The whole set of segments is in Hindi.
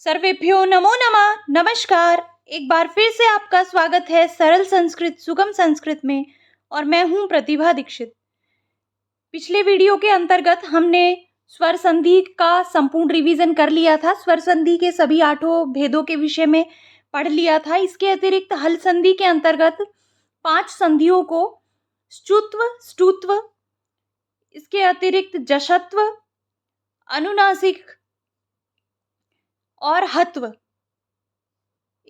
सर्वेभ्यो नमो नमः। नमस्कार। एक बार फिर से आपका स्वागत है सरल संस्कृत सुगम संस्कृत में और मैं हूं प्रतिभा दीक्षित। पिछले वीडियो के अंतर्गत हमने स्वर संधि का संपूर्ण रिवीजन कर लिया था। स्वर संधि के सभी 8 भेदों के विषय में पढ़ लिया था। इसके अतिरिक्त हल संधि के अंतर्गत 5 संधियों को ष्टुत्व, ष्टुत्व, इसके अतिरिक्त जशत्व, अनुनासिक और हत्व,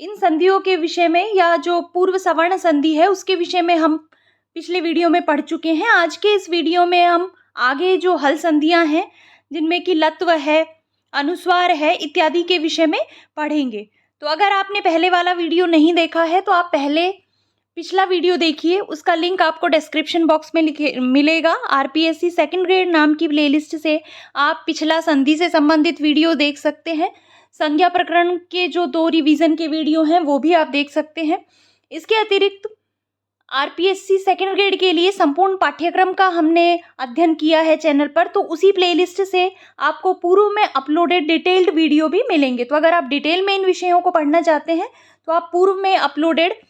इन संधियों के विषय में या जो पूर्व सवर्ण संधि है उसके विषय में हम पिछले वीडियो में पढ़ चुके हैं। आज के इस वीडियो में हम आगे जो हल संधियां हैं जिनमें कि लत्व है, अनुस्वार है इत्यादि के विषय में पढ़ेंगे। तो अगर आपने पहले वाला वीडियो नहीं देखा है तो आप पहले पिछला वीडियो देखिए, उसका लिंक आपको डिस्क्रिप्शन बॉक्स में मिलेगा। आरपीएससी सेकंड ग्रेड नाम की प्लेलिस्ट से आप पिछला संधि से संबंधित वीडियो देख सकते हैं। संज्ञा प्रकरण के जो 2 रिवीजन के वीडियो हैं वो भी आप देख सकते हैं। इसके अतिरिक्त आरपीएससी सेकंड ग्रेड के लिए संपूर्ण पाठ्यक्रम का हमने अध्ययन किया है चैनल पर, तो उसी प्लेलिस्ट से आपको पूर्व में अपलोडेड डिटेल्ड वीडियो भी मिलेंगे। तो अगर आप डिटेल में इन विषयों को पढ़ना चाहते हैं तो आप पूर्व में अपलोडेड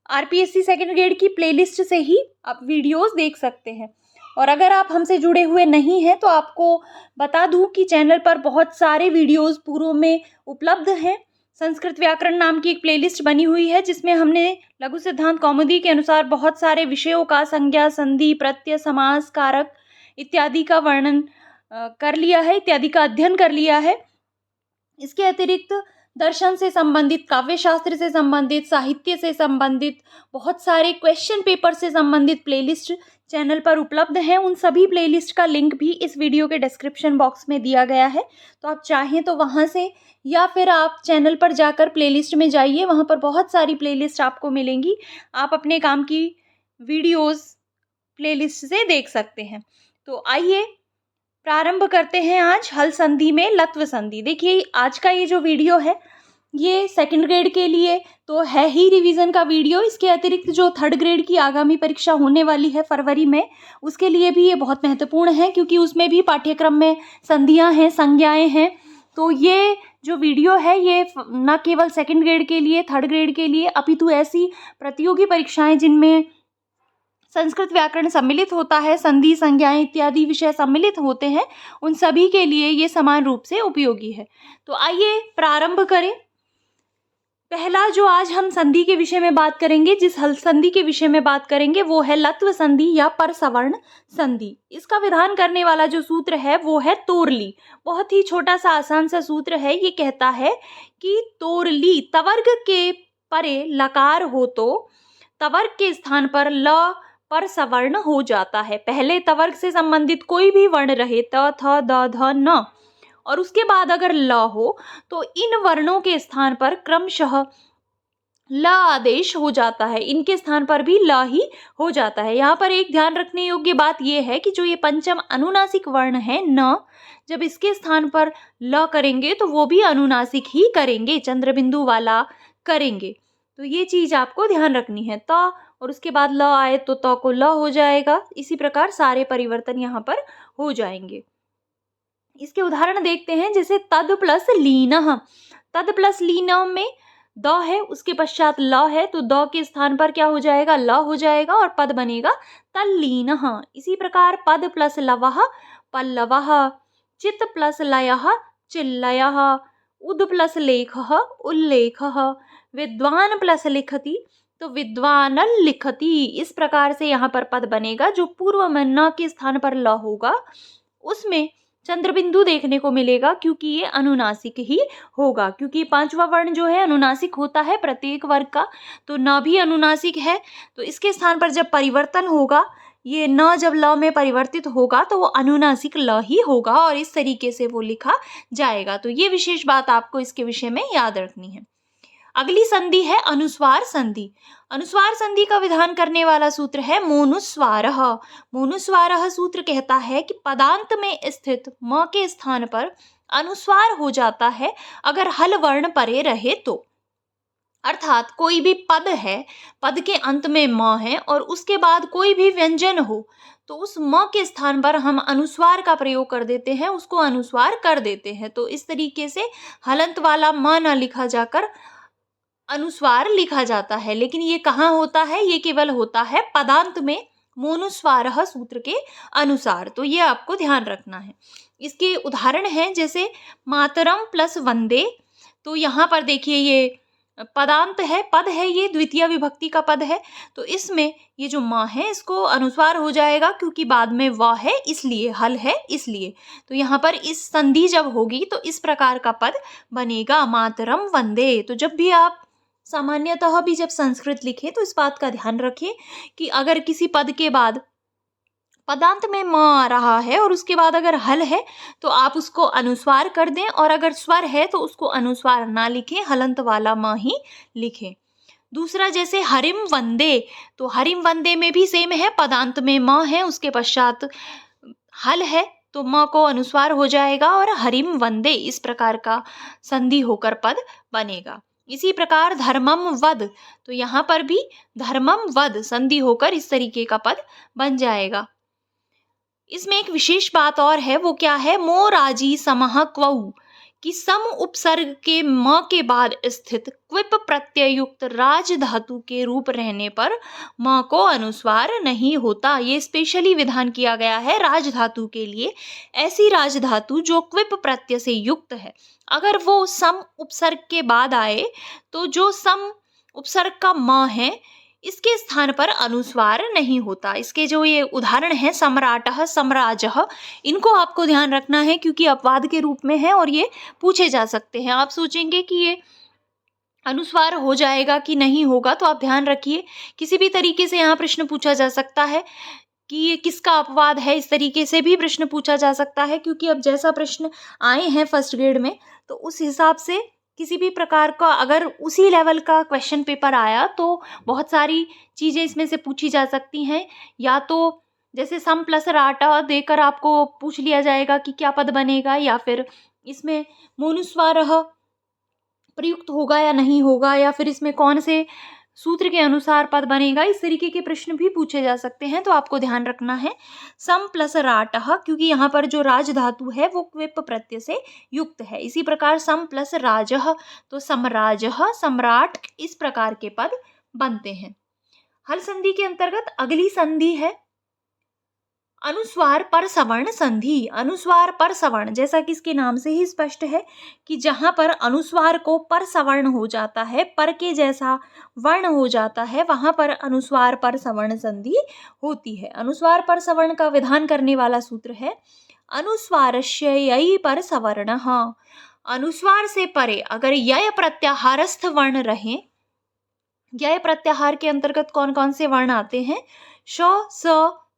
आरपीएससी सेकंड ग्रेड की प्लेलिस्ट से ही आप वीडियोस देख सकते हैं। और अगर आप हमसे जुड़े हुए नहीं हैं तो आपको बता दूं कि चैनल पर बहुत सारे वीडियोस पूर्व में उपलब्ध हैं। संस्कृत व्याकरण नाम की एक प्लेलिस्ट बनी हुई है जिसमें हमने लघु सिद्धांत कौमुदी के अनुसार बहुत सारे विषयों का संज्ञा, संधि, प्रत्यय, समास, कारक इत्यादि का वर्णन कर लिया है, इत्यादि का अध्ययन कर लिया है। इसके अतिरिक्त दर्शन से संबंधित, काव्य शास्त्र से संबंधित, साहित्य से संबंधित बहुत सारे क्वेश्चन पेपर से संबंधित प्लेलिस्ट चैनल पर उपलब्ध हैं। उन सभी प्लेलिस्ट का लिंक भी इस वीडियो के डिस्क्रिप्शन बॉक्स में दिया गया है। तो आप चाहें तो वहां से या फिर आप चैनल पर जाकर प्लेलिस्ट में जाइए, वहां पर बहुत सारी प्लेलिस्ट आपको मिलेंगी। आप अपने काम की वीडियोस प्लेलिस्ट से देख सकते हैं। तो आइए प्रारंभ करते हैं आज हल संधि में लत्व संधि। देखिए आज का ये जो वीडियो है ये सेकंड ग्रेड के लिए तो है ही रिवीजन का वीडियो। इसके अतिरिक्त जो थर्ड ग्रेड की आगामी परीक्षा होने वाली है फरवरी में, उसके लिए भी ये बहुत महत्वपूर्ण है क्योंकि उसमें भी पाठ्यक्रम में संधियां हैं, संज्ञाएं हैं। तो ये जो वीडियो है ये न केवल सेकंड ग्रेड के लिए, थर्ड ग्रेड के लिए, अपितु ऐसी प्रतियोगी परीक्षाएं जिनमें संस्कृत व्याकरण सम्मिलित होता है, संधि, संज्ञाएं इत्यादि विषय सम्मिलित होते हैं, उन सभी के लिए ये समान रूप से उपयोगी है। तो आइए प्रारंभ करें। पहला जो आज हम संधि के विषय में बात करेंगे, जिस हल संधि के विषय में बात करेंगे वो है लत्व संधि या परसवर्ण संधि। इसका विधान करने वाला जो सूत्र है वो है तोरली। बहुत ही छोटा सा आसान सा सूत्र है। ये कहता है कि तोरली तवर्ग के परे लकार हो तो तवर्ग के स्थान पर ल पर सवर्ण हो जाता है। पहले तवर्ग से संबंधित कोई भी वर्ण रहे, त, थ, द, ध, न, और उसके बाद अगर ल हो तो इन वर्णों के स्थान पर क्रमशः ल आदेश हो जाता है। इनके स्थान पर भी ल ही हो जाता है। यहाँ पर एक ध्यान रखने योग्य बात यह है कि जो ये पंचम अनुनासिक वर्ण है न, जब इसके स्थान पर ल करेंगे तो वो भी अनुनासिक ही करेंगे, चंद्र बिंदु वाला करेंगे। तो ये चीज आपको ध्यान रखनी है। त और उसके बाद ल आए तो त को ल हो जाएगा। इसी प्रकार सारे परिवर्तन यहाँ पर हो जाएंगे। इसके उदाहरण देखते हैं, जैसे तद प्लस लीनः। तद प्लस लीनः में द है, उसके पश्चात ल है, तो द के स्थान पर क्या हो जाएगा, ल हो जाएगा और पद बनेगा तल्लीनः। इसी प्रकार पद प्लस लवः पल्लवः, चित प्लस लयः चिल्लयः, उद प्लस लेखः उल्लेखः, विद्वान प्लस लिखति तो विद्वानल लिखति। इस प्रकार से यहाँ पर पद बनेगा। जो पूर्व में न के स्थान पर ल होगा उसमें चंद्रबिंदु देखने को मिलेगा क्योंकि ये अनुनासिक ही होगा, क्योंकि पांचवा वर्ण जो है अनुनासिक होता है प्रत्येक वर्ग का। तो न भी अनुनासिक है, तो इसके स्थान पर जब परिवर्तन होगा, ये न जब ल में परिवर्तित होगा तो वो अनुनासिक ल ही होगा और इस तरीके से वो लिखा जाएगा। तो ये विशेष बात आपको इसके विषय में याद रखनी है। अगली संधि है अनुस्वार संधि। अनुस्वार संधि का विधान करने वाला सूत्र है मोनुस्वारः। मोनुस्वारः सूत्र कहता है कि पदांत में स्थित म के स्थान पर अनुस्वार हो जाता है अगर हल वर्ण परे रहे तो। अर्थात कोई भी पद है, पद के अंत में म है और उसके बाद कोई भी व्यंजन हो, तो उस म के स्थान पर हम अनुस्वार का प्रयोग कर देते हैं, उसको अनुस्वार कर देते हैं। तो इस तरीके से हलंत वाला म न लिखा जाकर अनुस्वार लिखा जाता है। लेकिन ये कहाँ होता है? ये केवल होता है पदांत में मोनुस्वारः सूत्र के अनुसार। तो ये आपको ध्यान रखना है। इसके उदाहरण हैं जैसे मातरम प्लस वंदे। तो यहाँ पर देखिए ये पदांत है, पद है, ये द्वितीय विभक्ति का पद है। तो इसमें ये जो माँ है इसको अनुस्वार हो जाएगा क्योंकि बाद में व है इसलिए, हल है इसलिए। तो यहाँ पर इस संधि जब होगी तो इस प्रकार का पद बनेगा, मातरम वंदे। तो जब भी आप सामान्यतः भी जब संस्कृत लिखे तो इस बात का ध्यान रखें कि अगर किसी पद के बाद पदांत में म आ रहा है और उसके बाद अगर हल है तो आप उसको अनुस्वार कर दें, और अगर स्वर है तो उसको अनुस्वार ना लिखें, हलंत वाला म ही लिखें। दूसरा जैसे हरिम वंदे, तो हरिम वंदे में भी सेम है, पदांत में म है, उसके पश्चात हल है तो म को अनुस्वार हो जाएगा और हरिम वंदे इस प्रकार का संधि होकर पद बनेगा। इसी प्रकार धर्मम वद, तो यहाँ पर भी धर्मम वद संधि होकर इस तरीके का पद बन जाएगा। इसमें एक विशेष बात और है, वो क्या है? मो राजी समह क्वऊ, कि सम उपसर्ग के म के बाद स्थित क्विप प्रत्यय युक्त राज धातु के रूप रहने पर म को अनुस्वार नहीं होता। ये स्पेशली विधान किया गया है राज धातु के लिए। ऐसी राज धातु जो क्विप प्रत्यय से युक्त है, अगर वो सम उपसर्ग के बाद आए तो जो सम उपसर्ग का म है इसके स्थान पर अनुस्वार नहीं होता। इसके जो ये उदाहरण हैं सम्राटः, सम्राजः, इनको आपको ध्यान रखना है क्योंकि अपवाद के रूप में है और ये पूछे जा सकते हैं। आप सोचेंगे कि ये अनुस्वार हो जाएगा कि नहीं होगा, तो आप ध्यान रखिए किसी भी तरीके से यहाँ प्रश्न पूछा जा सकता है कि ये किसका अपवाद है, इस तरीके से भी प्रश्न पूछा जा सकता है। क्योंकि अब जैसा प्रश्न आए हैं फर्स्ट ग्रेड में तो उस हिसाब से किसी भी प्रकार का अगर उसी लेवल का क्वेश्चन पेपर आया तो बहुत सारी चीज़ें इसमें से पूछी जा सकती हैं। या तो जैसे सम प्लस राटा देकर आपको पूछ लिया जाएगा कि क्या पद बनेगा, या फिर इसमें मोनुस्वारः प्रयुक्त होगा या नहीं होगा, या फिर इसमें कौन से सूत्र के अनुसार पद बनेगा। इस तरीके के प्रश्न भी पूछे जा सकते हैं। तो आपको ध्यान रखना है सम प्लस राटः, क्योंकि यहाँ पर जो राज धातु है वो क्विप प्रत्यय से युक्त है। इसी प्रकार सम प्लस राजः, तो सम्राजः, सम्राट, इस प्रकार के पद बनते हैं। हल संधि के अंतर्गत अगली संधि है अनुस्वार पर सवर्ण संधि। अनुस्वार पर सवर्ण, जैसा कि इसके नाम से ही स्पष्ट है कि जहां पर अनुस्वार को पर सवर्ण हो जाता है, पर के जैसा वर्ण हो जाता है, वहां पर अनुस्वार पर सवर्ण संधि होती है। अनुस्वार पर सवर्ण का विधान करने वाला सूत्र है अनुस्वारस्य ययि पर सवर्णः। अनुस्वार से परे अगर यय प्रत्याहारस्थ वर्ण रहे, यय प्रत्याहार के अंतर्गत कौन कौन से वर्ण आते हैं? श,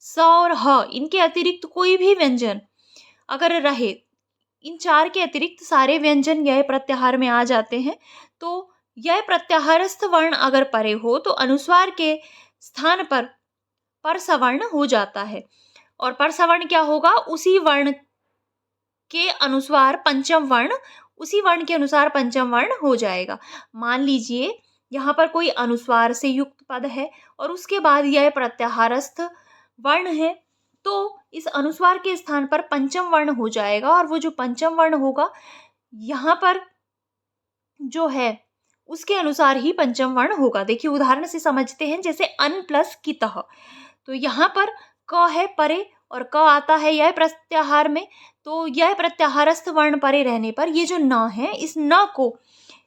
स और ह, इनके अतिरिक्त कोई भी व्यंजन अगर रहे, इन चार के अतिरिक्त सारे व्यंजन यह प्रत्याहार में आ जाते हैं। तो यह प्रत्याहारस्थ वर्ण अगर परे हो तो अनुस्वार के स्थान पर सवर्ण हो जाता है। और पर सवर्ण क्या होगा? उसी वर्ण के अनुसार पंचम वर्ण, उसी वर्ण के अनुसार पंचम वर्ण हो जाएगा। मान लीजिए यहाँ पर कोई अनुस्वार से युक्त पद है और उसके बाद यह प्रत्याहारस्थ वर्ण है, तो इस अनुस्वार के स्थान पर पंचम वर्ण हो जाएगा। और वो जो पंचम वर्ण होगा यहाँ पर जो है उसके अनुसार ही पंचम वर्ण होगा। देखिए उदाहरण से समझते हैं, जैसे अन प्लस कितः, तो यहाँ पर क है परे और क आता है यह प्रत्याहार में, तो यह प्रत्याहारस्थ वर्ण परे रहने पर ये जो न है, इस न को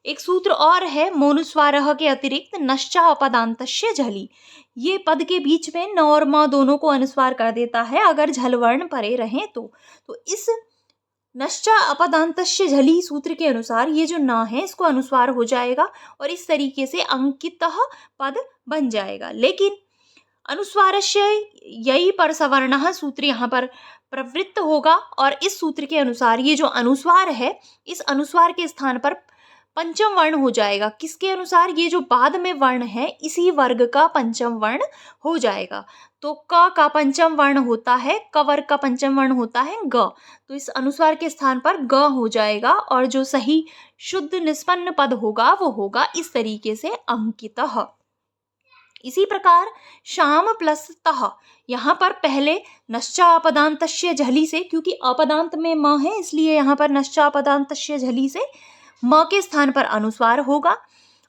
एक सूत्र और है मोनुस्वारः के अतिरिक्त नश्चा अपदान्तस्य झलि, ये पद के बीच में न और म दोनों को अनुस्वार कर देता है अगर झल वर्ण परे रहें तो इस नश्चा अपदान्तस्य झलि सूत्र के अनुसार ये जो न है इसको अनुस्वार हो जाएगा और इस तरीके से अंकितः पद बन जाएगा। लेकिन अनुस्वारस्य ययि पर सवर्णः सूत्र यहाँ पर प्रवृत्त होगा और इस सूत्र के अनुसार ये जो अनुस्वार है, इस अनुस्वार के स्थान पर पंचम वर्ण हो जाएगा। किसके अनुसार? ये जो बाद में वर्ण है इसी वर्ग का पंचम वर्ण हो जाएगा। तो क का पंचम वर्ण होता है, क वर्ग का पंचम वर्ण होता है ग। तो इस अनुस्वार के स्थान पर ग हो जाएगा और जो सही शुद्ध निष्पन्न पद होगा वो होगा इस तरीके से अंकितः। इसी प्रकार शाम प्लस तः, यहाँ पर पहले नश्चापदान्तस्य झलि से, क्योंकि अपदांत में म है इसलिए यहाँ पर नश्चापदान्तस्य झलि से म के स्थान पर अनुस्वार होगा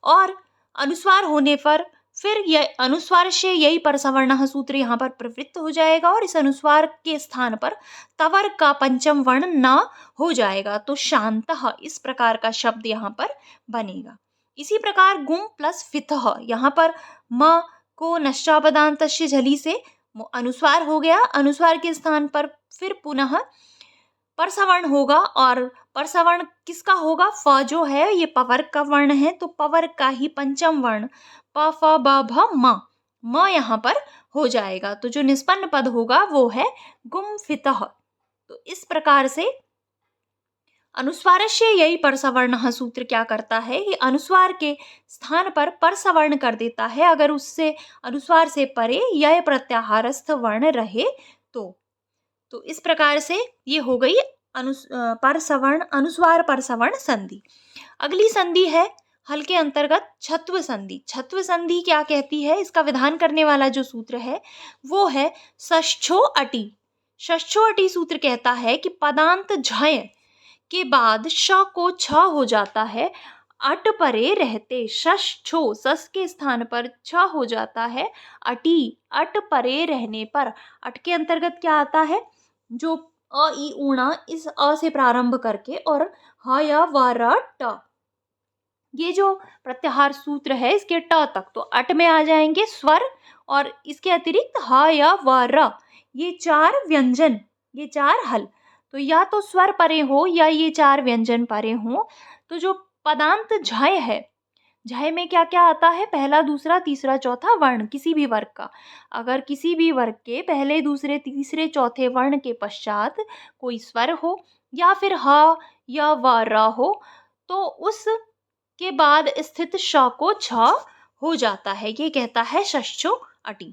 और अनुस्वार होने पर फिर यह अनुस्वार से यही परसवर्णः सूत्र यहाँ पर प्रवृत्त हो जाएगा और इस अनुस्वार के स्थान पर तवर का पंचम वर्ण न हो जाएगा। तो शांतः इस प्रकार का शब्द यहाँ पर बनेगा। इसी प्रकार गुम प्लस फितः, यहाँ पर म को नश्चापदान्तस्य झलि से अनुस्वार हो गया, अनुस्वार के स्थान पर फिर पुनः परसवर्ण होगा और परसवर्ण किसका होगा? फ जो है ये पवर्ग का वर्ण है, तो पवर्ग का ही पंचम वर्ण प फ ब भ म यहाँ पर हो जाएगा। तो जो निष्पन्न पद होगा वो है गुम फितः। तो इस प्रकार से अनुस्वारस्य यही परसवर्णः सूत्र क्या करता है? ये अनुस्वार के स्थान पर परसवर्ण कर देता है अगर उससे अनुस्वार से परे यह प्रत्याहारस्थ वर्ण रहे तो इस प्रकार से ये हो गई परसवर्ण अनुस्वार परसवर्ण संधि। अगली संधि है हल के अंतर्गत छत्व संधि। छत्व संधि क्या कहती है? इसका विधान करने वाला जो सूत्र है वो है षष्ठो अटि। षष्ठो अटि सूत्र कहता है कि पदांत झय के बाद श को छ हो जाता है, अट परे रहते। षष्ठो सस के स्थान पर छ हो जाता है, अटी अट परे रहने पर। अट के अंतर्गत क्या आता है? जो अ ई ऊणा इस अ से प्रारंभ करके और ह या व र ट, ये जो प्रत्याहार सूत्र है इसके ट तक, तो अट में आ जाएंगे स्वर और इसके अतिरिक्त ह या व र, ये चार व्यंजन, ये चार हल। तो या तो स्वर परे हो या ये चार व्यंजन परे हो। तो जो पदांत झय है, झय में क्या क्या आता है? पहला दूसरा तीसरा चौथा वर्ण किसी भी वर्ग का। अगर किसी भी वर्ग के पहले दूसरे तीसरे चौथे वर्ण के पश्चात कोई स्वर हो या फिर ह या व र हो तो उस के बाद स्थित श को छ हो जाता है, ये कहता है षष्ठो अटि।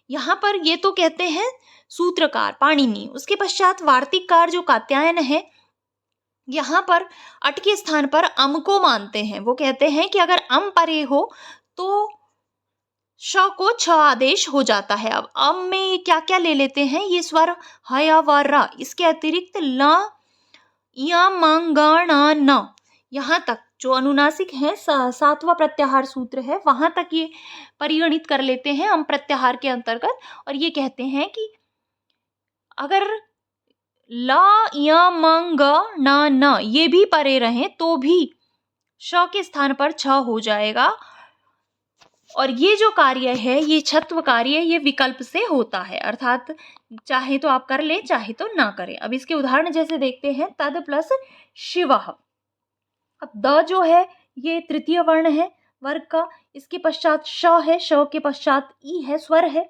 यहाँ पर ये तो कहते हैं सूत्रकार पाणिनि। उसके पश्चात वार्तिककार जो कात्यायन है यहाँ पर अट के स्थान पर अम को मानते हैं। वो कहते हैं कि अगर अम परे हो तो श को छ आदेश हो जाता है। अब अम में क्या क्या ले लेते हैं? ये स्वर ह या व र, इसके अतिरिक्त ल या मांग न, यहाँ तक जो अनुनासिक है सातवां प्रत्याहार सूत्र है वहां तक ये परिगणित कर लेते हैं अम प्रत्याहार के अंतर्गत और ये कहते हैं कि अगर ला या मंग न ये भी परे रहें तो भी श के स्थान पर छ हो जाएगा। और ये जो कार्य है ये छत्व कार्य ये विकल्प से होता है, अर्थात चाहे तो आप कर ले चाहे तो ना करें। अब इसके उदाहरण जैसे देखते हैं, तद प्लस शिवः। अब द जो है ये तृतीय वर्ण है वर्ग का, इसके पश्चात श है, श के पश्चात ई है, स्वर है।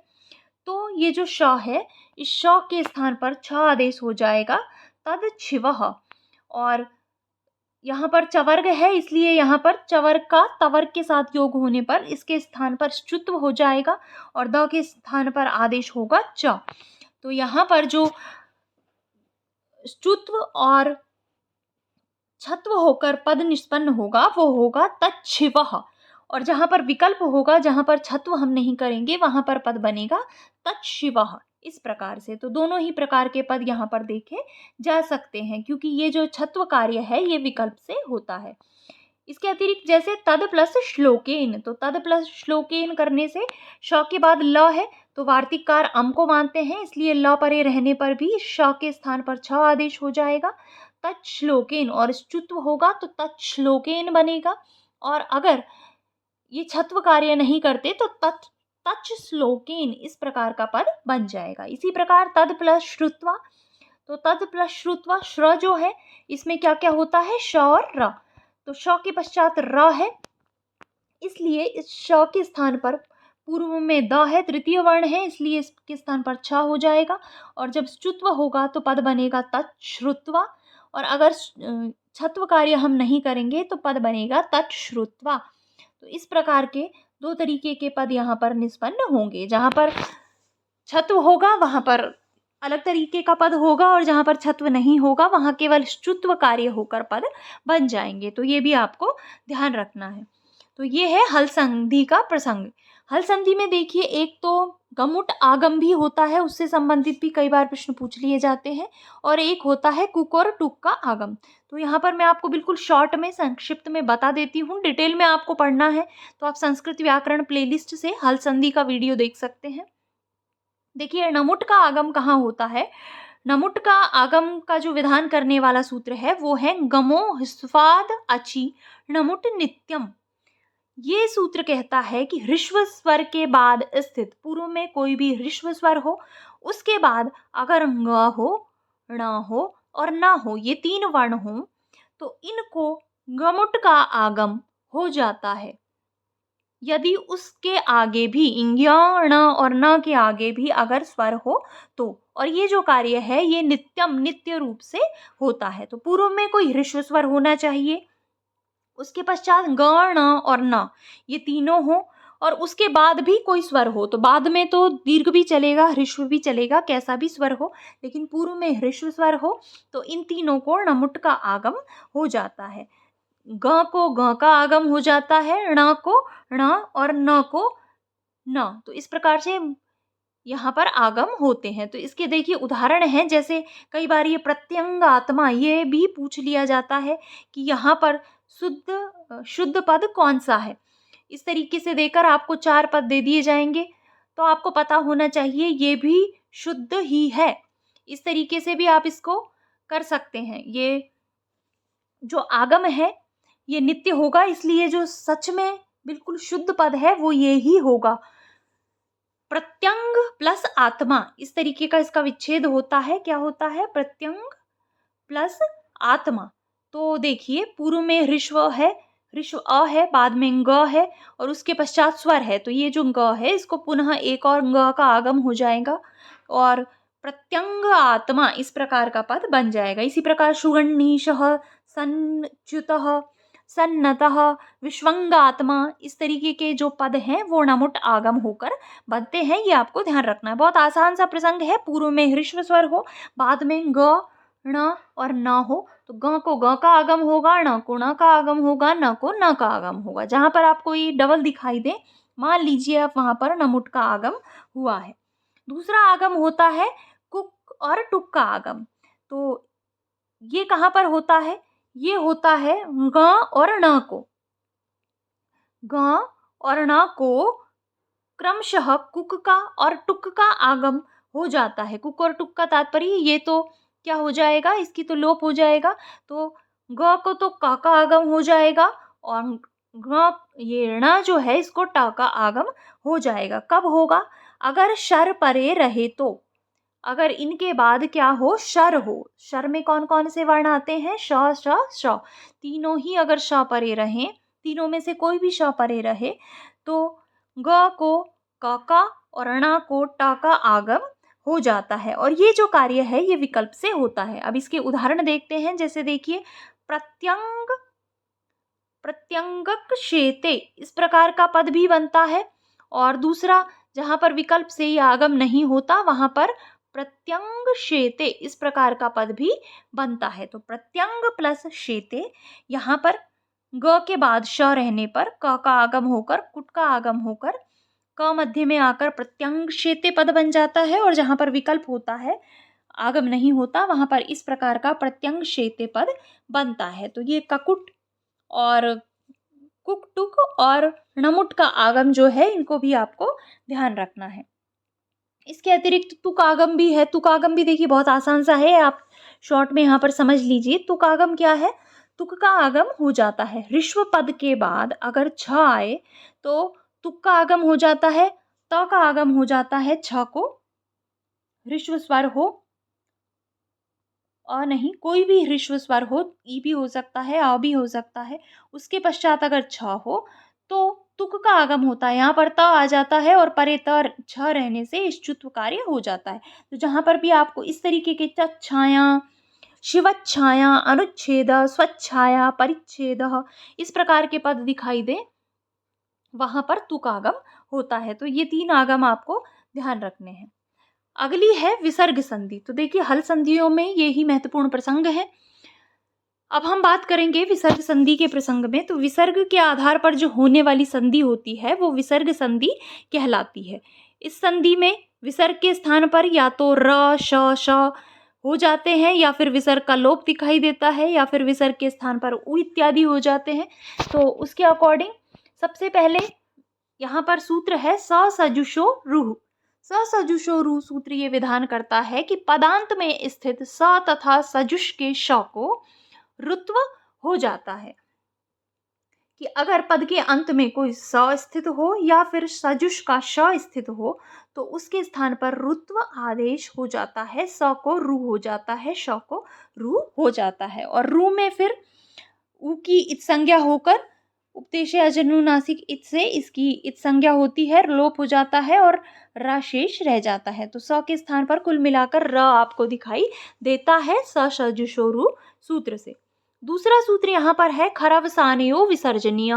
तो ये जो श है इस श के स्थान पर छ आदेश हो जाएगा, तद शिवः। और यहाँ पर चवर्ग है इसलिए यहाँ पर चवर्ग का तवर्ग के साथ योग होने पर इसके स्थान पर ष्टुत्व हो जाएगा और द के स्थान पर आदेश होगा च। तो यहाँ पर जो ष्टुत्व और छत्व होकर पद निष्पन्न होगा वो होगा तच्छिवः। और जहाँ पर विकल्प होगा, जहाँ पर छत्व हम नहीं करेंगे वहाँ पर पद बनेगा तच्छिवः। इस प्रकार से तो दोनों ही प्रकार के पद यहाँ पर देखे जा सकते हैं क्योंकि ये जो छत्व कार्य है ये विकल्प से होता है। इसके अतिरिक्त जैसे तद प्लस श्लोकेन, तो तद प्लस श्लोकेन करने से श के बाद ल है तो वार्तिककार अम को मानते हैं इसलिए ल परे रहने पर भी श के स्थान पर छ आदेश हो जाएगा, तच्छ्लोकेन। और ष्टुत्व होगा तो तच्छ्लोकेन बनेगा। और अगर ये छत्व कार्य नहीं करते तो तच्छ्लोकेन इस प्रकार का पद बन जाएगा। इसी प्रकार तद प्लस श्रुत्वा, तो तद प्लस श्रुत्वा श्र जो है इसमें क्या क्या होता है? श और र। तो श के पश्चात र है इसलिए इस श के स्थान पर पूर्व में द है, तृतीय वर्ण है इसलिए इसके स्थान पर छ हो जाएगा। और जब ष्टुत्व होगा तो पद बनेगा तच्छ्रुत्वा। और अगर छत्व कार्य हम नहीं करेंगे तो पद बनेगा तत् श्रुत्वा। तो इस प्रकार के दो तरीके के पद यहाँ पर निष्पन्न होंगे। जहाँ पर छत्व होगा वहाँ पर अलग तरीके का पद होगा, और जहाँ पर छत्व नहीं होगा वहाँ केवल श्रुत्व कार्य होकर पद बन जाएंगे। तो ये भी आपको ध्यान रखना है। तो ये है हल संधि का प्रसंग। हल संधि में देखिए, एक तो गमुट आगम भी होता है, उससे संबंधित भी कई बार प्रश्न पूछ लिए जाते हैं, और एक होता है कुक और टुक का आगम। तो यहाँ पर मैं आपको बिल्कुल शॉर्ट में संक्षिप्त में बता देती हूँ। डिटेल में आपको पढ़ना है तो आप संस्कृत व्याकरण प्लेलिस्ट से हल संधि का वीडियो देख सकते हैं। देखिए, नमुट का आगम कहाँ होता है। नमुट का आगम का जो विधान करने वाला सूत्र है वो है गमो ह्स्वाद अचि नमुट नित्यम। ये सूत्र कहता है कि ह्रस्व स्वर के बाद स्थित, पूर्व में कोई भी ह्रस्व स्वर हो, उसके बाद अगर ङ हो, ण हो और न हो, ये तीन वर्ण हो, तो इनको गमुट का आगम हो जाता है। यदि उसके आगे भी इंग्या ण और न के आगे भी अगर स्वर हो तो, और ये जो कार्य है ये नित्यम नित्य रूप से होता है। तो पूर्व में कोई ह्रस्व स्वर होना चाहिए, उसके पश्चात ग ण और न ये तीनों हो, और उसके बाद भी कोई स्वर हो। तो बाद में तो दीर्घ भी चलेगा, ह्रस्व भी चलेगा, कैसा भी स्वर हो, लेकिन पूर्व में ह्रस्व स्वर हो तो इन तीनों को णमुट का आगम हो जाता है। ग को ग का आगम हो जाता है, ण को ण और न को न। तो इस प्रकार से यहाँ पर आगम होते हैं। तो इसके देखिए उदाहरण हैं, जैसे कई बार ये प्रत्यंग आत्मा ये भी पूछ लिया जाता है कि यहाँ पर शुद्ध पद कौन सा है। इस तरीके से देकर आपको 4 पद दे दिए जाएंगे, तो आपको पता होना चाहिए ये भी शुद्ध ही है। इस तरीके से भी आप इसको कर सकते हैं। ये जो आगम है ये नित्य होगा, इसलिए जो सच में बिल्कुल शुद्ध पद है वो ये ही होगा। प्रत्यंग प्लस आत्मा, इस तरीके का इसका विच्छेद होता है। क्या होता है? प्रत्यंग प्लस आत्मा। तो देखिए, पूर्व में ह्रस्व है, ह्रस्व अ है, बाद में ग है और उसके पश्चात स्वर है। तो ये जो ग है इसको पुनः एक और ग का आगम हो जाएगा और प्रत्यंग आत्मा इस प्रकार का पद बन जाएगा। इसी प्रकार सुगण्णीशः, संच्युतः, सन्नतः, विश्वंगात्मा, इस तरीके के जो पद हैं वो णमुट आगम होकर बनते हैं। ये आपको ध्यान रखना है। बहुत आसान सा प्रसंग है। पूर्व में ह्रस्व स्वर हो, बाद में ग ण और न हो, तो ग को ग का आगम होगा, ण को ण का आगम होगा, न को न का आगम होगा। जहां पर आपको ये डबल दिखाई दे, मान लीजिए आप वहां पर णमुट का आगम हुआ है। दूसरा आगम होता है कुक और टुक का आगम। तो ये कहां पर होता है? ये होता है ग और ण को, ग और ण को क्रमशः कुक का और टुक का आगम हो जाता है। कुक और टुक का तात्पर्य ये तो क्या हो जाएगा, इसकी तो लोप हो जाएगा। तो ग को तो क का आगम हो जाएगा और ग ये ण जो है इसको ट का आगम हो जाएगा। कब होगा? अगर शर परे रहे तो। अगर इनके बाद क्या हो? शर हो। शर में कौन कौन से वर्ण आते हैं? श, श, श। तीनों ही अगर श परे रहें, तीनों में से कोई भी श परे रहे तो ग को क का और ण को ट का आगम हो जाता है। और ये जो कार्य है ये विकल्प से होता है। अब इसके उदाहरण देखते हैं। जैसे देखिए, प्रत्यंग, प्रत्यंगक शेते, इस प्रकार का पद भी बनता है। और दूसरा, जहां पर विकल्प से ही आगम नहीं होता वहां पर प्रत्यंग शेते इस प्रकार का पद भी बनता है। तो प्रत्यंग प्लस शेते, यहाँ पर ग के बाद श रहने पर क का आगम होकर कुट का आगम होकर क मध्य में आकर प्रत्यंग शेते पद बन जाता है। और जहां पर विकल्प होता है, आगम नहीं होता, वहां पर इस प्रकार का प्रत्यंग शेते पद बनता है। तो ये ककुट और कुक टुक और णमुट का आगम जो है इनको भी आपको ध्यान रखना है। इसके अतिरिक्त तुक आगम भी है। तुक आगम भी देखिए बहुत आसान सा है, आप शॉर्ट में यहाँ पर समझ लीजिए। तुक आगम क्या है? तुक का आगम हो जाता है ह्रस्व पद के बाद अगर छ आए तो तुक का आगम हो जाता है, त का आगम हो जाता है छ को, ह्रस्व स्वर हो, अ नहीं, कोई भी ह्रस्व स्वर हो, ई भी हो सकता है, अ भी हो सकता है। उसके पश्चात अगर छ हो तो तुक का आगम होता है। यहाँ पर त आ जाता है और परे त छ रहने से इष्टुत्व कार्य हो जाता है। तो जहाँ पर भी आपको इस तरीके के छाया, शिवच्छाया, अनुच्छेद, स्वच्छाया, परिच्छेद, इस प्रकार के पद दिखाई दे, वहां पर तुक आगम होता है। तो ये 3 आगम आपको ध्यान रखने हैं। अगली है विसर्ग संधि। तो देखिए हल संधियों में ये ही महत्वपूर्ण प्रसंग है। अब हम बात करेंगे विसर्ग संधि के प्रसंग में। तो विसर्ग के आधार पर जो होने वाली संधि होती है वो विसर्ग संधि कहलाती है। इस संधि में विसर्ग के स्थान पर या तो र, श, श हो जाते हैं, या फिर विसर्ग का लोप दिखाई देता है, या फिर विसर्ग के स्थान पर उ इत्यादि हो जाते हैं। तो उसके अकॉर्डिंग सबसे पहले यहाँ पर सूत्र है स सजुषो रुः। स सजुषो रुः सूत्र ये विधान करता है कि पदांत में स्थित स तथा सजुष के श को रुत्व हो जाता है, कि अगर पद के अंत में कोई स स्थित हो या फिर सजुष का श स्थित हो तो उसके स्थान पर रुत्व आदेश हो जाता है। स को रु हो जाता है, श को रु हो जाता है, और रु में फिर उ की इत संज्ञा होकर उपदेशे अजनुनासिक इत से इसकी इत संज्ञा होती है, लोप हो जाता है और र शेष रह जाता है। तो स के स्थान पर कुल मिलाकर र आपको दिखाई देता है स सजुषो रु सूत्र से। दूसरा सूत्र यहाँ पर है खरवसानयो विसर्जनीय।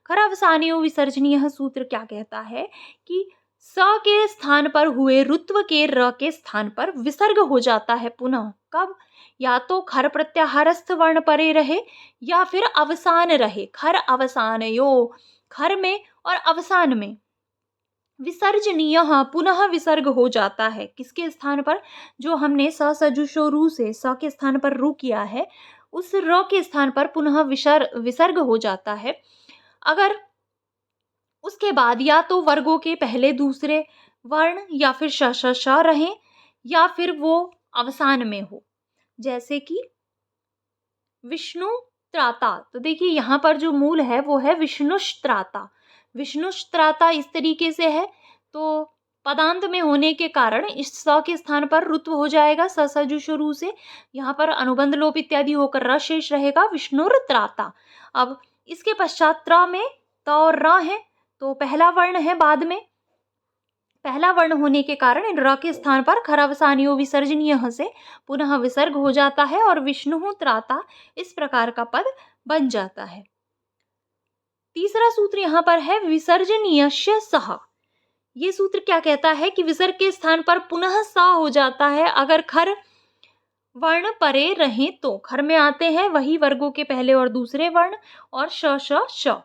खरवसानयो विसर्जनीय सूत्र क्या कहता है कि स के स्थान पर हुए रुत्व के र के स्थान पर विसर्ग हो जाता है पुनः। कब? या तो खर प्रत्याहारस्थ वर्ण परे रहे या फिर अवसान रहे। खर अवसानयो, खर में और अवसान में विसर्जनीय पुनः विसर्ग हो जाता है। किसके स्थान पर? जो हमने स सजुषो रु से स के स्थान पर रु किया है, उस र के स्थान पर पुनः विसर्ग हो जाता है। अगर उसके बाद या तो वर्गों के पहले दूसरे वर्ण या फिर श श श रहें या फिर वो अवसान में हो, जैसे कि विष्णु त्राता। तो देखिए यहाँ पर जो मूल है वो है विष्णुष्ट्राता। विष्णुष्ट्राता इस तरीके से है, तो पदांत में होने के कारण इस स के स्थान पर रुत्व हो जाएगा स सजुषो रु से, यहाँ पर अनुबंध लोप इत्यादि होकर र शेष रहेगा, विष्णुर्त्राता। अब इसके पश्चात त्र में त और र है, तो पहला वर्ण है, बाद में पहला वर्ण होने के कारण र के स्थान पर खरवसानयो विसर्जनीय से पुनः विसर्ग हो जाता है और विष्णु त्राता इस प्रकार का पद बन जाता है। तीसरा सूत्र यहाँ पर है विसर्जनीयस्य सः। ये सूत्र क्या कहता है कि विसर्ग के स्थान पर पुनः सा हो जाता है अगर खर वर्ण परे रहें तो। खर में आते हैं वही वर्गों के पहले और दूसरे वर्ण और श श श।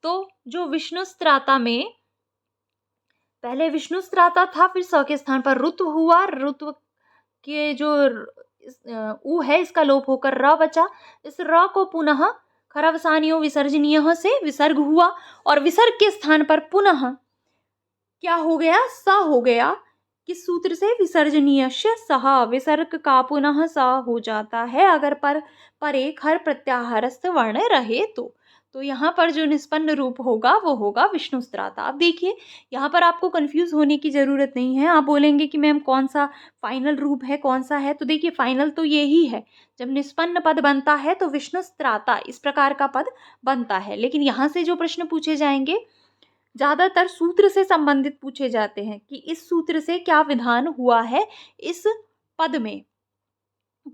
तो जो विष्णुस्त्राता में पहले विष्णुस्त्राता था, फिर स के स्थान पर रुत्व हुआ, रुत्व के जो उ है इसका लोप होकर र बचा। इस र को पुनः खरवसानयो विसर्जनीय से विसर्ग हुआ और विसर्ग के स्थान पर पुनः क्या हो गया? स हो गया। किस सूत्र से? विसर्जनीयस्य सः। विसर्ग का पुनः स हो जाता है अगर परे खर प्रत्याहारस्थ वर्ण रहे तो यहाँ पर जो निष्पन्न रूप होगा वो होगा विष्णुस्त्राता। अब देखिए यहाँ पर आपको कंफ्यूज होने की जरूरत नहीं है। आप बोलेंगे कि मैम कौन सा फाइनल रूप है, कौन सा है? तो देखिए फाइनल तो यही है, जब निष्पन्न पद बनता है तो विष्णुस्त्राता इस प्रकार का पद बनता है। लेकिन यहाँ से जो प्रश्न पूछे जाएंगे ज्यादातर सूत्र से संबंधित पूछे जाते हैं कि इस सूत्र से क्या विधान हुआ है इस पद में।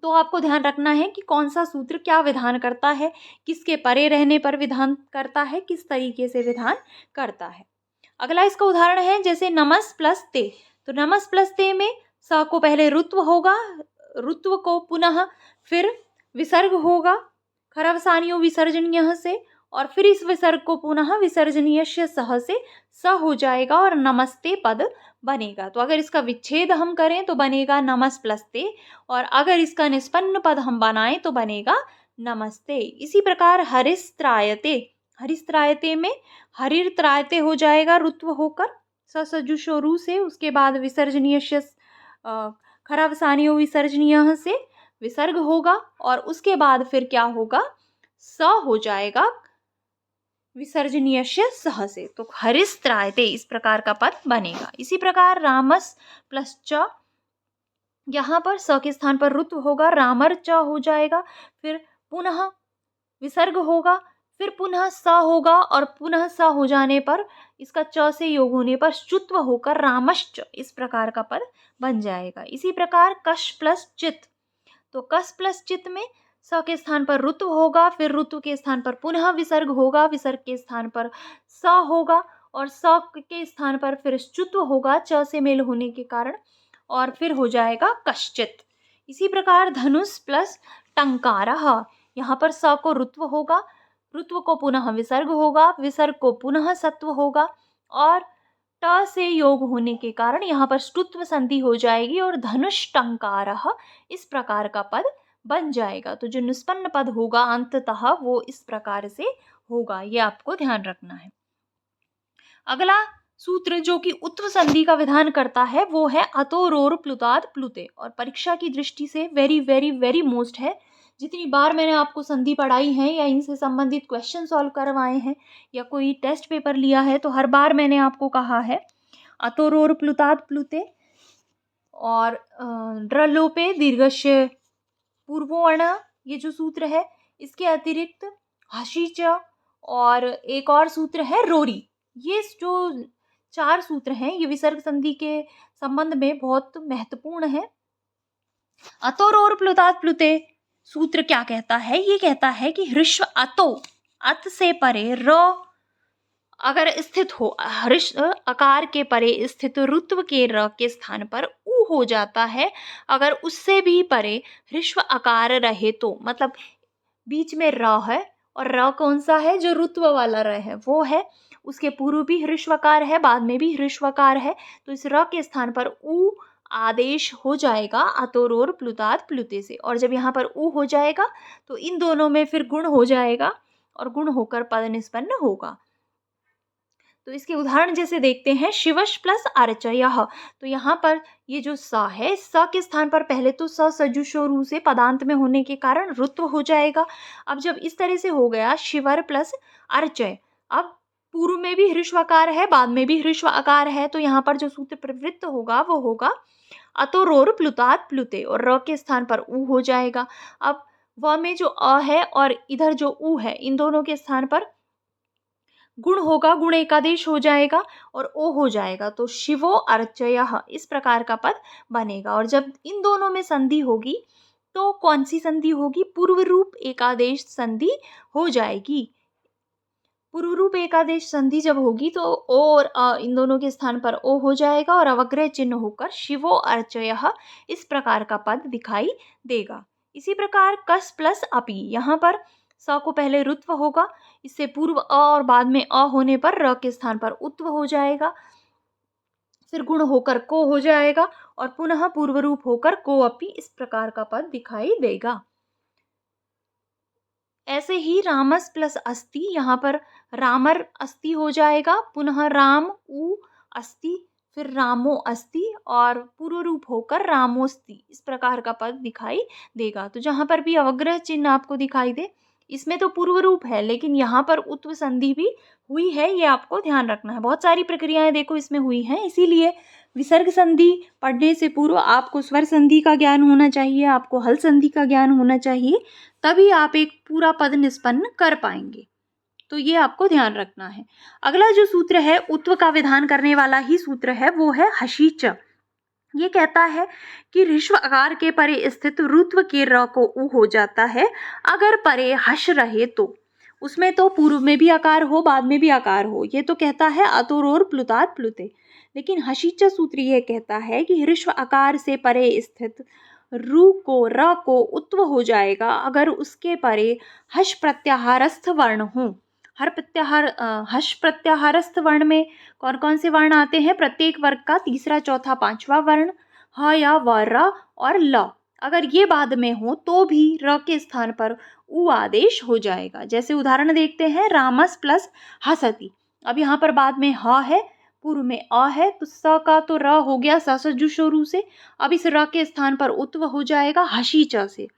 तो आपको ध्यान रखना है कि कौन सा सूत्र क्या विधान करता है, किसके परे रहने पर विधान करता है, किस तरीके से विधान करता है। अगला इसका उदाहरण है जैसे नमस प्लस ते। तो नमस प्लस ते में स को पहले रुत्व होगा, रुत्व को पुनः फिर विसर्ग होगा खरवसानयो विसर्जनीय से, और फिर इस विसर्ग को पुनः विसर्जनीयस्य सः से स हो जाएगा और नमस्ते पद बनेगा। तो अगर इसका विच्छेद हम करें तो बनेगा नमस प्लस ते, और अगर इसका निष्पन्न पद हम बनाएं तो बनेगा नमस्ते। इसी प्रकार हरिस्त्रायते, हरिस्त्रायते में हरिर्त्रायते हो जाएगा रुत्व होकर स सजुषो रु से, उसके बाद विसर्जनीयस्य खरवसानयो विसर्जनीय से विसर्ग होगा और उसके बाद फिर क्या होगा? स हो जाएगा विसर्जनीयस्य सः से, तो हरिस्त्रायते इस प्रकार का पद बनेगा। इसी प्रकार रामस प्लस च, यहाँ पर स के स्थान पर रुत्व होगा, रामर च हो जाएगा, फिर पुनः विसर्ग होगा, फिर पुनः स होगा और पुनः स हो जाने पर इसका च से योग होने पर शुत्व होकर रामश्च इस प्रकार का पद बन जाएगा। इसी प्रकार कश प्लस चित, तो कस प्लस चित में स के स्थान पर ऋत्व होगा, फिर ऋत्व के स्थान पर पुनः विसर्ग होगा, विसर्ग के स्थान पर स होगा और स के स्थान पर फिर च्युत्व होगा च से मेल होने के कारण, और फिर हो जाएगा कश्चित। इसी प्रकार धनुष प्लस टंकारः, यहाँ पर स को ऋत्व होगा, ऋत्व को पुनः विसर्ग होगा, विसर्ग को पुनः सत्व होगा और ट से योग होने के कारण यहाँ पर ष्टुत्व संधि हो जाएगी और धनुष टंकारः इस प्रकार का पद बन जाएगा। तो जो निष्पन्न पद होगा अंततः वो इस प्रकार से होगा, ये आपको ध्यान रखना है। अगला सूत्र जो कि उत्व संधि का विधान करता है वो है अतोरोर प्लुताद प्लुते, और परीक्षा की दृष्टि से वेरी वेरी वेरी मोस्ट है। जितनी बार मैंने आपको संधि पढ़ाई है या इनसे संबंधित क्वेश्चन सॉल्व करवाए हैं या कोई टेस्ट पेपर लिया है तो हर बार मैंने आपको कहा है अतोरोर प्लुताद प्लुते और ड्रलोपे दीर्घस्य पूर्ववर्ण, ये जो सूत्र है। इसके अतिरिक्त हशीच और एक और सूत्र है रोरी। ये जो 4 सूत्र हैं ये विसर्ग संधि के संबंध में बहुत महत्वपूर्ण है। अतोरोर प्लुताद प्लुते सूत्र क्या कहता है? ये कहता है कि ह्रस्व अतो, अत से परे र अगर स्थित हो, ह्रस्व अकार के परे स्थित ऋत्व के र के स्थान पर उ हो जाता है। अगर उससे भी परे ह्रस्व अकार रहे तो, मतलब बीच में र है और र कौन सा है? जो ऋत्व वाला र है वो है, उसके पूर्व भी ह्रस्वकार है, बाद में भी ह्रस्वकार है, तो इस र के स्थान पर उ आदेश हो जाएगा अतोरोर प्लुताद प्लुते से। और जब यहाँ पर उ हो जाएगा तो इन दोनों में फिर गुण हो जाएगा और गुण होकर पद निष्पन्न होगा। तो इसके उदाहरण जैसे देखते हैं, शिवश प्लस अर्चयः, तो यहाँ पर ये जो स है, स के स्थान पर पहले तो स सजुषो रू से पदांत में होने के कारण ऋत्व हो जाएगा। अब जब इस तरह से हो गया शिवर प्लस अर्चय, अब पूर्व में भी ह्रस्वकार है, बाद में भी ह्रस्व आकार है, तो यहाँ पर जो सूत्र प्रवृत्त होगा वो होगा अतोरोर प्लुताद प्लुते और र के स्थान पर उ हो जाएगा। अब व में जो अ है और इधर जो उ है, इन दोनों के स्थान पर गुण होगा, गुण एकादेश हो जाएगा और ओ हो जाएगा, तो शिवो अर्चयः इस प्रकार का पद बनेगा। और जब इन दोनों में संधि होगी तो कौन सी संधि होगी? पूर्व रूप एकादेश संधि हो जाएगी। पूर्व रूप एकादेश संधि जब होगी तो ओ और अ इन दोनों के स्थान पर ओ हो जाएगा और अवग्रह चिन्ह होकर शिवो अर्चयः इस प्रकार का पद दिखाई देगा। इसी प्रकार कस प्लस अपि, यहाँ पर स को पहले ऋत्व होगा, इससे पूर्व अ और बाद में अ होने पर र के स्थान पर उत्व हो जाएगा, फिर गुण होकर को हो जाएगा और पुनः पूर्व रूप होकर को अपि इस प्रकार का पद दिखाई देगा। ऐसे ही रामस प्लस अस्ति, यहाँ पर रामर अस्ति हो जाएगा, पुनः राम उ अस्ति, फिर रामो अस्ति और पूर्व रूप होकर रामोस्ति इस प्रकार का पद दिखाई देगा। तो जहाँ पर भी अवग्रह चिन्ह आपको दिखाई दे, इसमें तो पूर्व रूप है लेकिन यहाँ पर उत्व संधि भी हुई है, ये आपको ध्यान रखना है। बहुत सारी प्रक्रियाएं देखो इसमें हुई हैं, इसीलिए विसर्ग संधि पढ़ने से पूर्व आपको स्वर संधि का ज्ञान होना चाहिए, आपको हल संधि का ज्ञान होना चाहिए, तभी आप एक पूरा पद निष्पन्न कर पाएंगे। तो ये आपको ध्यान रखना है। अगला जो सूत्र है उत्व का विधान करने वाला ही सूत्र है, वो है हशीच। ये कहता है कि ऋस्व आकार के परे स्थित ऋत्व के र को उ हो जाता है, अगर परे हश रहे तो। उसमें तो पूर्व में भी आकार हो, बाद में भी आकार हो, ये तो कहता है अतोरोर प्लुताद प्लुते। लेकिन हशीच सूत्र ये कहता है कि ऋस्व आकार से परे स्थित रू को र को उत्व हो जाएगा अगर उसके परे हश प्रत्याहारस्थ वर्ण हो। हश प्रत्याहारस्थ वर्ण में कौन कौन से वर्ण आते हैं? प्रत्येक वर्ग का तीसरा चौथा पांचवा वर्ण, ह या व र और ल। अगर ये बाद में हो तो भी र के स्थान पर उ आदेश हो जाएगा। जैसे उदाहरण देखते हैं, रामस प्लस हसति। अब यहाँ पर बाद में ह है, पूर्व में अ है, तो स का तो र हो गया स सजुषो रू से। अब इस र के स्थान पर उत्व हो जाएगा हशीच से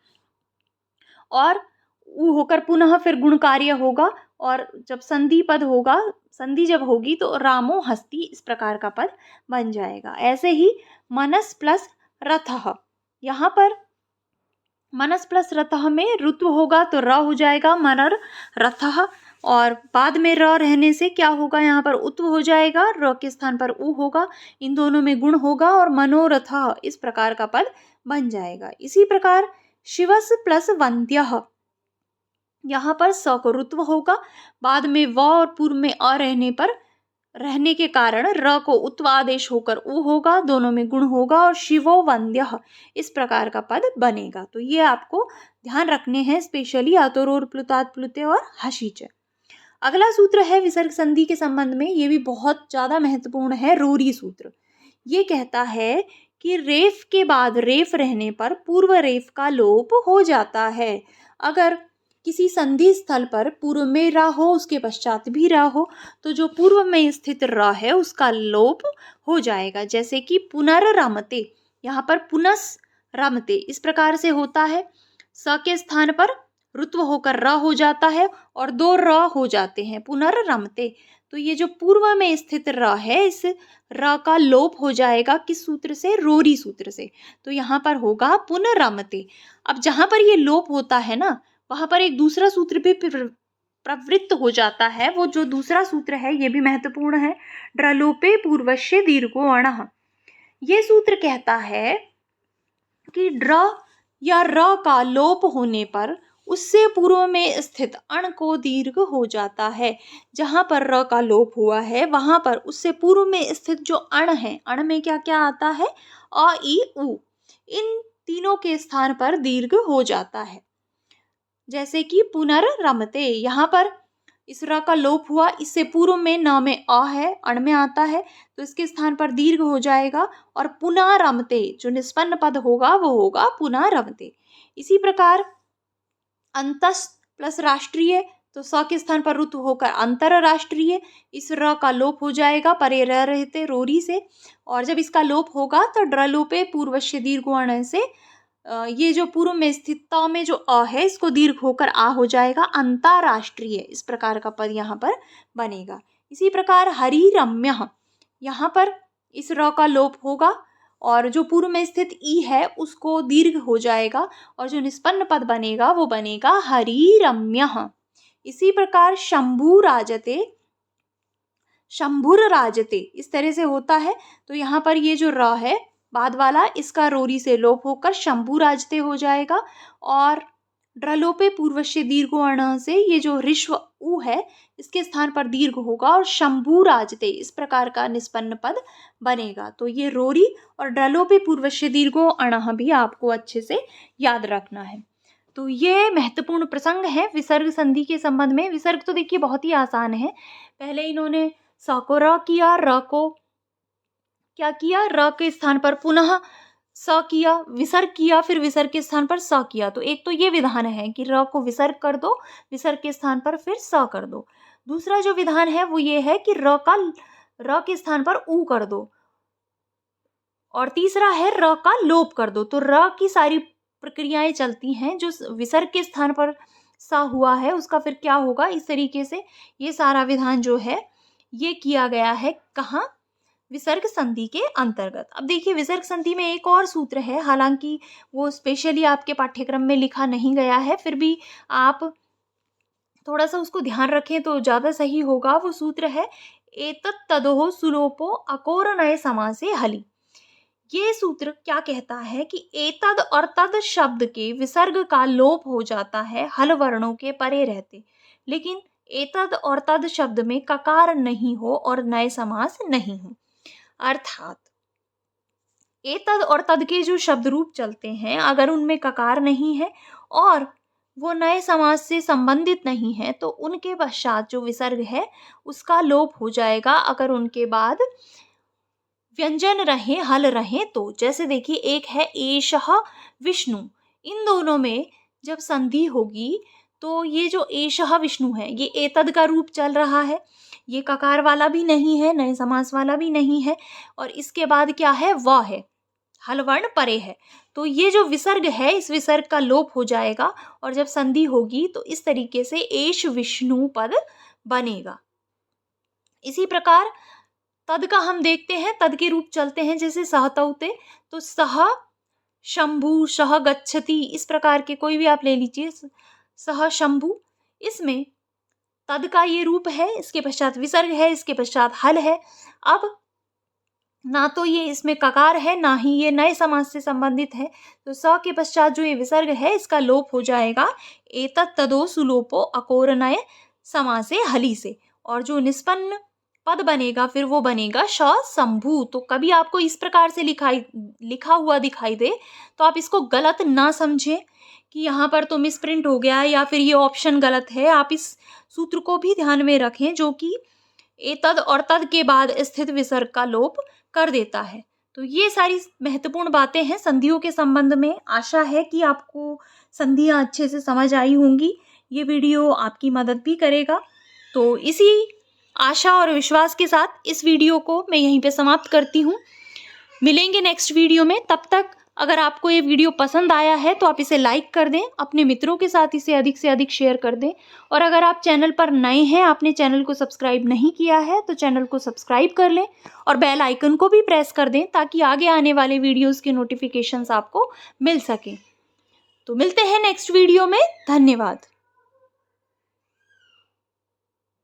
और उ होकर पुनः फिर गुण कार्य होगा और जब संधि पद होगा, संधि जब होगी तो रामो हस्ति इस प्रकार का पद बन जाएगा। ऐसे ही मनस प्लस रथः, यहाँ पर मनस प्लस रथः में ऋत्व होगा तो र हो जाएगा मनर रथः और बाद में र रहने से क्या होगा? यहाँ पर उत्व हो जाएगा, र के स्थान पर उ होगा, इन दोनों में गुण होगा और मनोरथ इस प्रकार का पद बन जाएगा। इसी प्रकार शिवस प्लस वंद्यः, यहाँ पर स को रुत्व होगा, बाद में व और पूर्व में अ रहने के कारण र को उत्व आदेश होकर उ होगा, दोनों में गुण होगा और शिवो वंद्यः इस प्रकार का पद बनेगा। तो ये आपको ध्यान रखने हैं, स्पेशली अतोरोर प्लुतात प्लुते और हशीच। अगला सूत्र है विसर्ग संधि के संबंध में, ये भी बहुत ज्यादा महत्वपूर्ण है, रोरी सूत्र। ये कहता है कि रेफ के बाद रेफ रहने पर पूर्व रेफ का लोप हो जाता है। अगर किसी संधि स्थल पर पूर्व में रा हो, उसके पश्चात भी रा हो, तो जो पूर्व में स्थित रा है उसका लोप हो जाएगा। जैसे कि पुनर्रमते, यहाँ पर पुनस रमते इस प्रकार से होता है। स के स्थान पर रुत्व होकर र हो जाता है और दो र हो जाते हैं, पुनर्रमते। तो ये जो पूर्व में स्थित र है, इस र का लोप हो जाएगा किस सूत्र से? रोरी सूत्र से। तो यहाँ पर होगा पुनर्रमते। अब जहां पर ये लोप होता है ना, वहां पर एक दूसरा सूत्र भी प्रवृत्त हो जाता है। वो जो दूसरा सूत्र है ये भी महत्वपूर्ण है, ड्रलोपे पूर्वस्य दीर्घो अणः। ये सूत्र कहता है कि ड्र या र का लोप होने पर उससे पूर्व में स्थित अण को दीर्घ हो जाता है। जहां पर र का लोप हुआ है वहां पर उससे पूर्व में स्थित जो अण है, अण में क्या क्या आता है? अ, ई, उ, इन तीनों के स्थान पर दीर्घ हो जाता है। जैसे कि पुनर्रमते, यहाँ पर इस र का लोप हुआ, इससे पूर्व में न में अ है, अण में आता है, तो इसके स्थान पर दीर्घ हो जाएगा और पुनर्रमते जो निष्पन्न पद होगा वो होगा पुनर्रमते। इसी प्रकार अंतस प्लस राष्ट्रीय, तो स के स्थान पर रुत्व होकर अंतरराष्ट्रीय, इस र का लोप हो जाएगा परे र रहते रोरी से, और जब इसका लोप होगा तो ड्रलोपे पूर्वस्य दीर्घोण से ये जो पूर्व में स्थित त में जो अ है इसको दीर्घ होकर आ हो जाएगा, अंतरराष्ट्रीय इस प्रकार का पद यहाँ पर बनेगा। इसी प्रकार हरिरम्य, यहाँ पर इस र का लोप होगा और जो पूर्व में स्थित ई है उसको दीर्घ हो जाएगा और जो निष्पन्न पद बनेगा वो बनेगा हरिरम्य। इसी प्रकार शंभु राजते, शंभुर राजते इस तरह से होता है। तो यहाँ पर ये जो र है बाद वाला, इसका रोरी से लोप होकर शंभु राजते हो जाएगा और ड्रलोपे पूर्वस्य दीर्घो अण से ये जो ऋष्व उ है इसके स्थान पर दीर्घ होगा और शंभु राजते इस प्रकार का निष्पन्न पद बनेगा। तो ये रोरी और ड्रलोपे पूर्वस्य दीर्घो अण भी आपको अच्छे से याद रखना है। तो ये महत्वपूर्ण प्रसंग है विसर्ग संधि के संबंध में। विसर्ग तो देखिए बहुत ही आसान है, पहले इन्होंने स को र किया, र को क्या किया, र के स्थान पर पुनः स किया, विसर्ग किया, फिर विसर्ग के स्थान पर स किया। तो एक तो ये विधान है कि र को विसर्ग कर दो, विसर्ग के स्थान पर फिर स कर दो। दूसरा जो विधान है वो ये है कि र के स्थान पर उ कर दो, और तीसरा है र का लोप कर दो। तो र की सारी प्रक्रियाएं चलती हैं, जो विसर्ग के स्थान पर सा हुआ है उसका फिर क्या होगा, इस तरीके से ये सारा विधान जो है ये किया गया है कहाँ? विसर्ग संधि के अंतर्गत। अब देखिए विसर्ग संधि में एक और सूत्र है, हालांकि वो स्पेशली आपके पाठ्यक्रम में लिखा नहीं गया है, फिर भी आप थोड़ा सा उसको ध्यान रखें तो ज्यादा सही होगा। वो सूत्र है एतत् तदोः सुलोपो अकोरनय समासे हलि। ये सूत्र क्या कहता है कि एतद और तद शब्द के विसर्ग का लोप हो जाता है हल वर्णों के परे रहते, लेकिन एतद और तद शब्द में ककार नहीं हो और नए समास नहीं हो। अर्थात एतद और तद के जो शब्द रूप चलते हैं अगर उनमें ककार नहीं है और वो नए समास से संबंधित नहीं है तो उनके पश्चात जो विसर्ग है उसका लोप हो जाएगा अगर उनके बाद व्यंजन रहे, हल रहे तो। जैसे देखिए एक है एषः विष्णु, इन दोनों में जब संधि होगी तो ये जो एषः विष्णु है ये एतद का रूप चल रहा है, ये ककार वाला भी नहीं है, नए समास वाला भी नहीं है, और इसके बाद क्या है, व है, हल वर्ण परे है। तो ये जो विसर्ग है इस विसर्ग का लोप हो जाएगा और जब संधि होगी तो इस तरीके से एष विष्णु पद बनेगा। इसी प्रकार तद का हम देखते हैं, तद के रूप चलते हैं जैसे सहतौते, तो सह शंभु, सह गच्छति, इस प्रकार के कोई भी आप ले लीजिए, सह शंभु, इसमें तद का ये रूप है, इसके पश्चात विसर्ग है, इसके पश्चात हल है। अब ना तो ये इसमें ककार है, ना ही ये नए समास से संबंधित है। तो स के पश्चात जो ये विसर्ग है इसका लोप हो जाएगा एतत् तदो सुलोपो अकोरनय समासे हलि से। और जो निष्पन्न पद बनेगा फिर वो बनेगा श संभू। तो कभी आपको इस प्रकार से लिखा हुआ दिखाई दे तो आप इसको गलत ना समझें कि यहाँ पर तो मिसप्रिंट हो गया है या फिर ये ऑप्शन गलत है। आप इस सूत्र को भी ध्यान में रखें जो कि एतद और तद के बाद स्थित विसर्ग का लोप कर देता है। तो ये सारी महत्वपूर्ण बातें हैं संधियों के संबंध में। आशा है कि आपको संधियां अच्छे से समझ आई होंगी। ये वीडियो आपकी मदद भी करेगा। तो इसी आशा और विश्वास के साथ इस वीडियो को मैं यहीं पे समाप्त करती हूँ। मिलेंगे नेक्स्ट वीडियो में। तब तक अगर आपको ये वीडियो पसंद आया है तो आप इसे लाइक कर दें, अपने मित्रों के साथ इसे अधिक से अधिक शेयर कर दें। और अगर आप चैनल पर नए हैं, आपने चैनल को सब्सक्राइब नहीं किया है तो चैनल को सब्सक्राइब कर लें और बेल आइकन को भी प्रेस कर दें ताकि आगे आने वाले वीडियोस के नोटिफिकेशंस आपको मिल सकें। तो मिलते हैं नेक्स्ट वीडियो में। धन्यवाद।